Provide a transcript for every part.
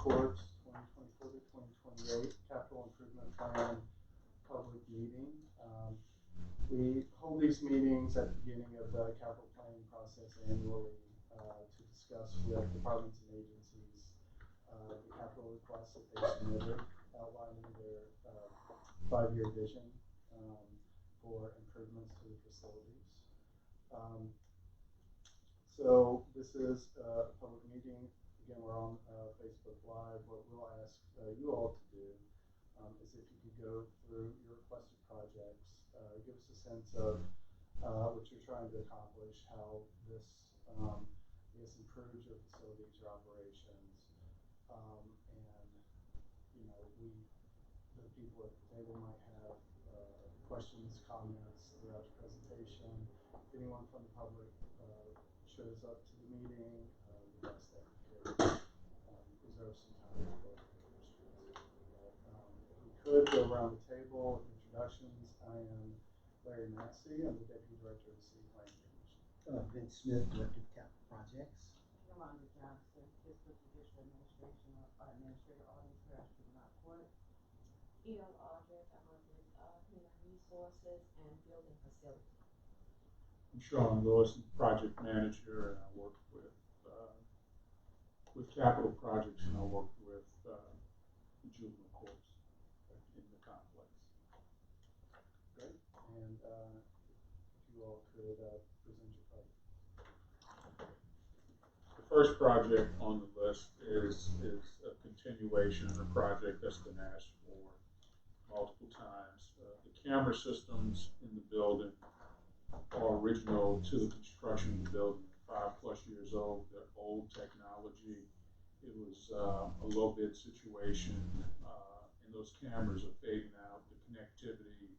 Courts 2024 to 2028 Capital Improvement Plan public meeting. We hold these meetings at the beginning of the capital planning process annually to discuss with departments and agencies the capital requests that they submitted, outlining their 5-year vision for improvements to the facilities. So this is a public meeting. Again, we're on Facebook Live. What we'll ask you all to do is if you could go through your requested projects, give us a sense of what you're trying to accomplish, how this improves your facilities, your operations, and the people at the table might have questions, comments throughout your presentation. If anyone from the public shows up to the meeting, we ask that we could reserve some time for questions. If we could go around the table with introductions. I am Larry Massey. I'm the Deputy Director of the City Planning Commission. Vince Smith, Director of Capital Projects. Yolanda Johnson, Fiscal Judicial Administration Administrator, Audience for Juvenile Court. E.L. Aldrich, I'm on the Human Resources and Building Facilities. I'm Sean Lewis, Project Manager, and I work with capital projects, and I work with the juvenile courts in the complex. Great, and if you all could present your project. The first project on the list is a continuation of a project that's been asked for multiple times. The camera systems in the building are original to the construction of the building, 5+ years old. They're old technology. It was a low bid situation, and those cameras are fading out. The connectivity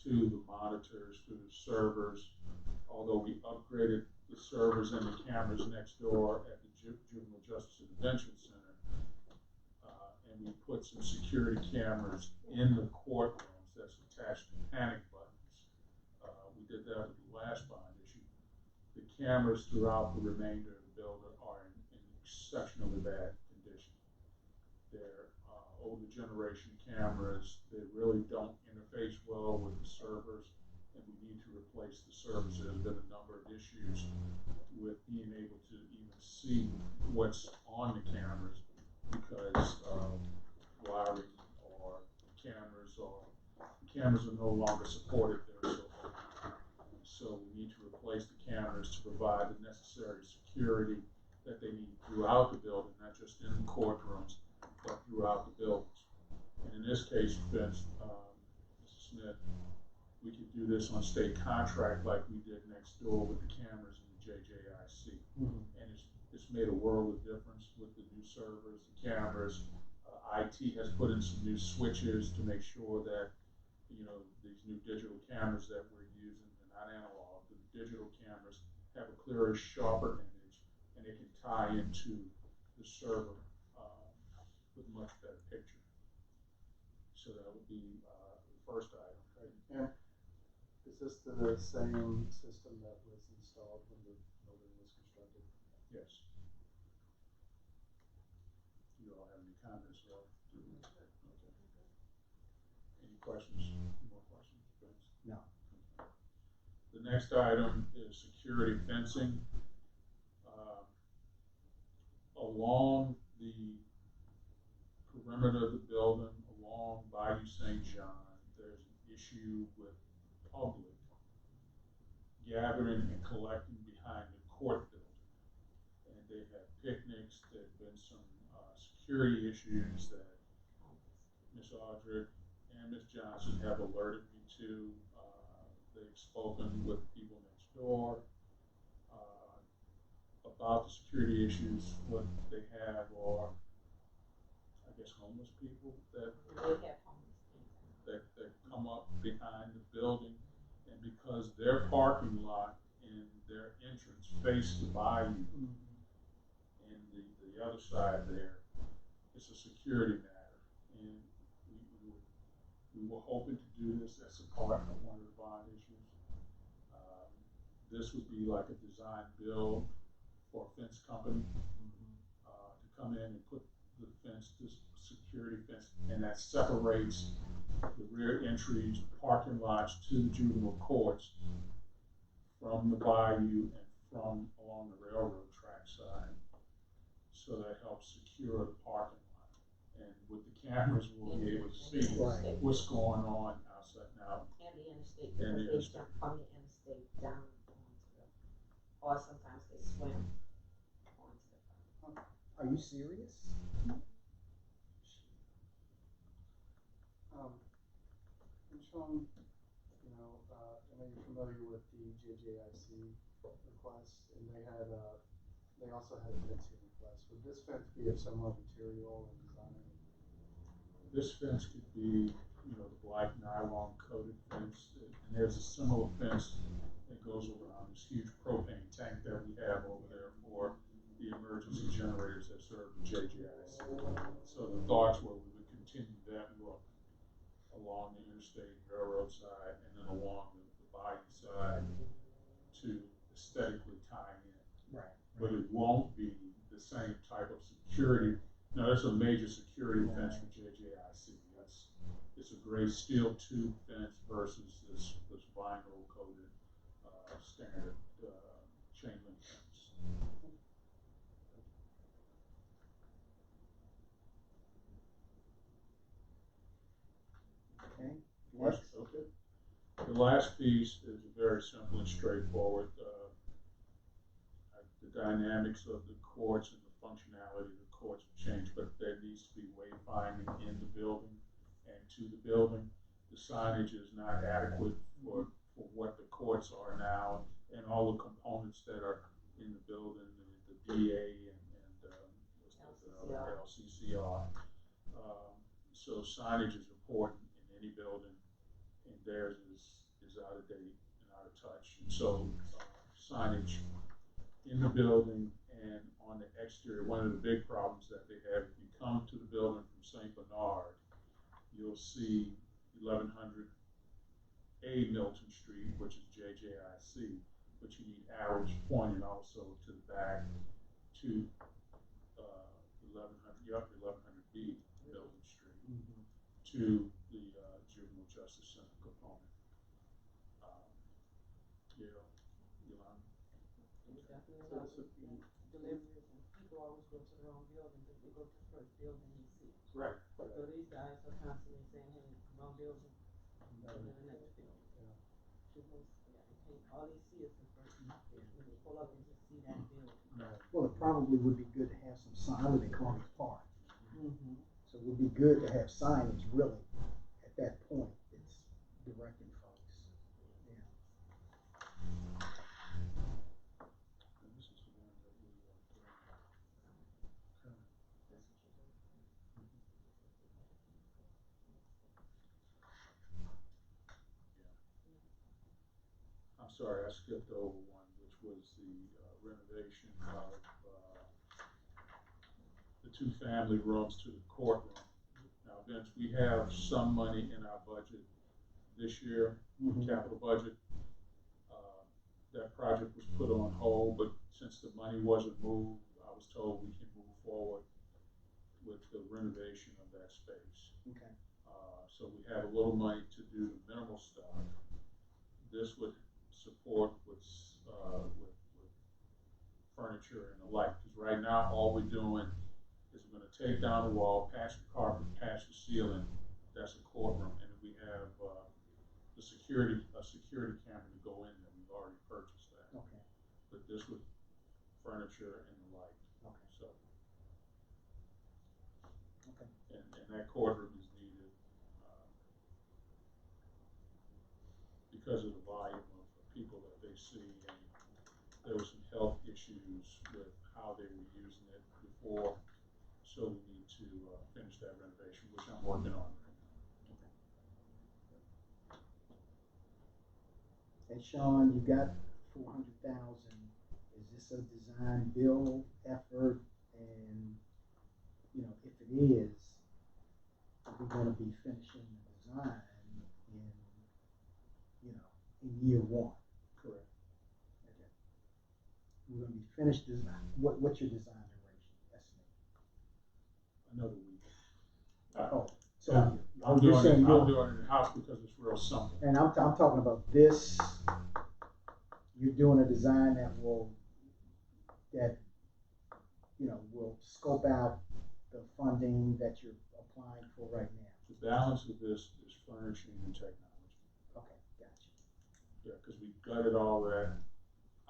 to the monitors, to the servers, although we upgraded the servers and the cameras next door at the Juvenile Justice Intervention Center, and we put some security cameras in the courtrooms that's attached to panic buttons. We did that with the last bond issue. The cameras throughout the remainder of the building are in exceptionally bad condition. They're older generation cameras. They really don't interface well with the servers, and we need to replace the servers. There's been a number of issues with being able to even see what's on the cameras because of wiring or the cameras are no longer supported there. So we need to replace the cameras to provide the necessary security that they need throughout the building, not just in the courtrooms, but throughout the buildings. And in this case, Vince, Mr. Smith, we could do this on state contract like we did next door with the cameras in the JJIC. Mm-hmm. And it's made a world of difference with the new servers, the cameras. IT has put in some new switches to make sure that, these new digital cameras that we're using are not analog. The digital cameras have a clearer, sharper image, and they can tie into the server with a much better picture. So that would be the first item. Right. And is this the same system that was installed when the building was constructed? Yes. Do you all have any comments? Okay. Any questions? More questions, Vince? No. Okay. The next item is security fencing. Along the perimeter of the building, along Bayou St. John, there's an issue with public gathering and collecting behind the court building. And they have picnics. There have been some security issues that Ms. Audrey and Ms. Johnson have alerted me to. They've spoken with people next door about the security issues. What they have are, I guess, homeless people that come up behind the building, and because their parking lot and their entrance face the bayou, and the other side there, it's a security matter, and we were hoping to do this as a part of one of the bond issues. This would be like a design build for a fence company to come in and put the fence, this security fence, and that separates the rear entries, parking lots to the juvenile courts from the bayou and from along the railroad track side. So that helps secure the parking lot. And with the cameras, we'll be able to see Right. what's going on outside now. And the interstate, And the because they interstate. jump from the interstate down onto the, or sometimes they swim onto the. Are you serious? And Sean, you know, I know you're familiar with the JJIC request, and they also had a fencing request. Would this fence be of similar material and design? This fence could be, you know, the black nylon coated fence, and there's a similar fence that goes around this huge propane tank that we have over there for the emergency generators that serve the JJIC. So the thoughts were we would continue that look along the interstate railroad side and then along the bayou side to aesthetically tie in. Right. But it won't be the same type of security. Now, that's a major security fence for JJIC. It's a gray steel tube fence versus this vinyl coated standard chain link fence. Okay. Next. Okay. The last piece is very simple and straightforward. The dynamics of the courts and the functionality of the courts have changed, but there needs to be wayfinding in the building and to the building. The signage is not adequate for what the courts are now and all the components that are in the building, the DA and LCCR. So signage is important in any building, and theirs is out of date and out of touch. And so signage in the building and on the exterior. One of the big problems that they have, if you come to the building from St. Bernard, you'll see 1100 A Milton Street, which is JJIC, but you need arrows pointing also to the back to 1100 B Milton Street, to the Juvenile Justice Center component. Deliveries and people always go to the wrong building, but they go to the first building you see. Right. So these guys are constantly saying, hey, wrong building, go to the next building. All they see is the first, when they pull up, they just see that building. Well, it probably would be good to have some sign, what they call it, park. So it would be good to have signage really at that point. It's directing folks. Yeah. And this is the one that we I'm sorry, I skipped over one, which was the renovation of the two family rooms to the courtroom. Now, Vince, we have some money in our budget this year, capital budget. That project was put on hold, but since the money wasn't moved, I was told we can move forward with the renovation of that space. Okay. So we have a little money to do the minimal stuff. This would support with furniture and the like, because right now all we're doing is we're gonna take down the wall, patch the carpet, patch the ceiling. That's a courtroom, and we have a security camera to go in there. We've already purchased that. Okay. But this with furniture and the like. Okay. So. Okay. And that courtroom is needed because of the volume of people that they see, and there were some health issues with how they were using it before. So we need to finish that renovation, which I'm working on right now. And Sean, you got 400,000. Is this a design build effort? And you know, if it is, we're going to be finishing the design in, you know, in year one. Correct. Okay. We're going to be finished design. What's your design duration estimate? another week. Oh, so Yeah, I'm you're doing saying it, you're, I'm doing it in-house because it's real simple. and I'm talking about this, you're doing a design that will, will scope out the funding that you're applying for right now. The balance of this is furnishing and technology. Okay, gotcha. Yeah, because we gutted all that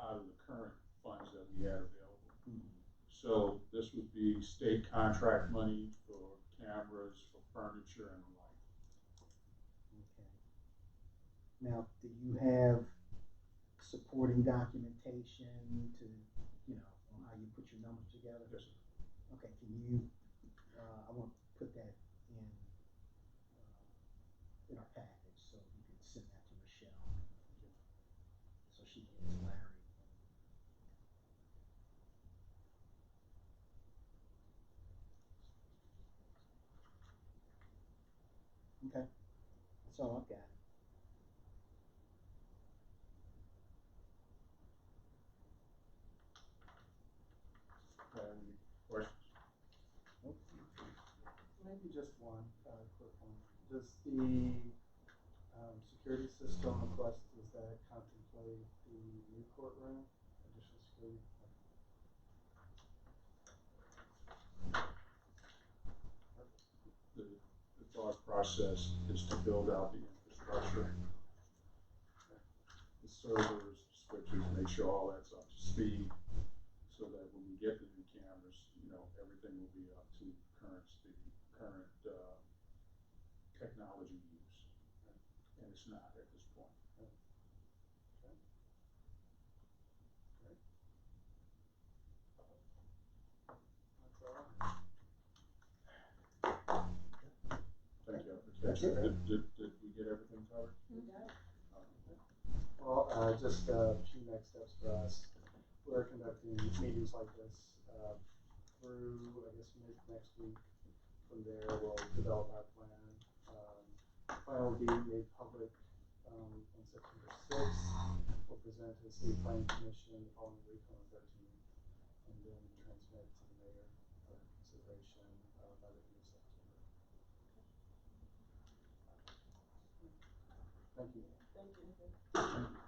out of the current funds that we had available. Mhm. So this would be state contract money for cameras, for furniture and the like. Okay. Now, do you have supporting documentation to, on how you put your numbers together? Yes, sir. Okay, can you, I want to put that in our package, so you can send that to Michelle, so she can ask Larry. Okay, that's all I've got. Any questions? Maybe just one, quick one. Does the, security system request, does that contemplate the new courtroom, additional security? The thought process is to build out the infrastructure, the servers, switches, make sure all that's up to speed, so that when we get the new cameras, everything will be up to current speed, current technology use, and it's not at this point. Okay. Great. That's all. Thank you. That's okay. Did we get everything covered? Well, just a few next steps for us. We're conducting meetings like this through, I guess, mid next week. From there, we'll develop our plan. Plan will be made public on September 6th. We'll present to the City Planning Commission the following week on the 13th, and then transmit to the mayor for consideration by the end of September. Thank you. Thank you.